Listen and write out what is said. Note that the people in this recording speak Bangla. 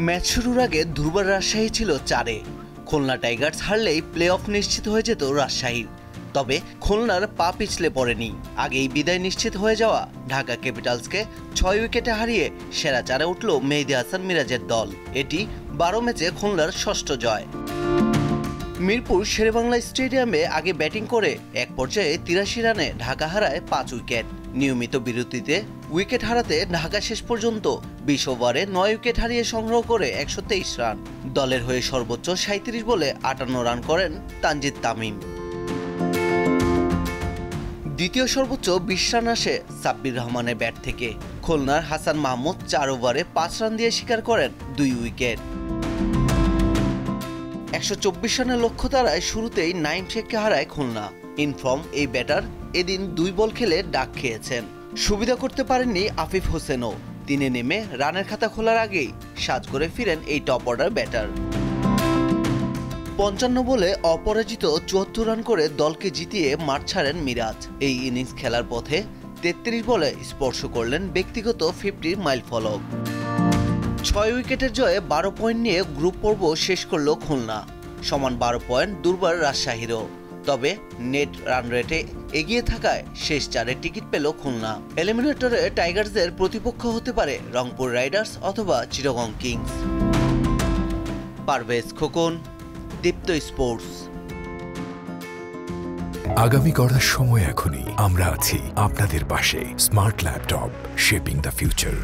ম্যাচ শুরুর আগে দুর্বার রাজশাহী ছিল 4-এ। খুলনা টাইগার্স হারলেই প্লে অফ নিশ্চিত হয়ে যেত রাজশাহীর। তবে খুলনার পা পিছলে পড়েনি। আগেই বিদায় নিশ্চিত হয়ে যাওয়া ঢাকা ক্যাপিটালসকে 6 উইকেটে হারিয়ে সেরা 4-এ উঠল মেহেদী হাসান মিরাজের দল। এটি 12 ম্যাচে খুলনার ষষ্ঠ জয়। মিরপুর শেরেবাংলা স্টেডিয়ামে আগে ব্যাটিং করে এক পর্যায়ে 83 রানে ঢাকা হারায় 5 উইকেট। নিয়মিত বিরতিতে উইকেট হারাতে ঢাকা শেষ পর্যন্ত 20 ওভারে 9 উইকেট হারিয়ে সংগ্রহ করে 123 রান। দলের হয়ে সর্বোচ্চ 37 বলে 58 রান করেন তানজিদ তামিম। দ্বিতীয় সর্বোচ্চ 20 রান আসে সাব্বির রহমানের ব্যাট থেকে। খুলনার হাসান মাহমুদ 4 ওভারে 5 রান দিয়ে শিকার করেন 2 উইকেট। 124 রানের লক্ষ্য তাড়ায় শুরুতেই নাইম শেখকে হারায় খুলনা। ইনফর্ম এই ব্যাটার এদিন 2 বল খেলে ডাক খেয়েছেন। সুবিধা করতে পারেননি আফিফ হোসেনও। তিনি নেমে রানের খাতা খোলার আগেই সাজ করে ফিরেন এই টপ অর্ডার ব্যাটার। 55 বলে অপরাজিত 74 রান করে দলকে জিতিয়ে মাঠ ছাড়েন মিরাজ। এই ইনিংস খেলার পথে 33 বলে স্পর্শ করলেন ব্যক্তিগত 50 মাইল ফলক। 6 উইকেটের জয়ে 12 পয়েন্ট নিয়ে গ্রুপ পর্ব শেষ করল খুলনা। সমান 12 পয়েন্ট দুর্বার রাজশাহীরও। তবে নেট রান রেটে এগিয়ে থাকায় শেষ 4-এর টিকিট পেল খুলনা। এলিমিনেটরে টাইগার্সদের প্রতিপক্ষ হতে পারে রংপুর রাইডার্স অথবা চিটাগং কিংস। পারভেজ খোকন, দীপ্ত স্পোর্টস। আগামী গড়ার সময় এখনই। আমরা আছি আপনাদের পাশে। Smart laptop, shaping the future.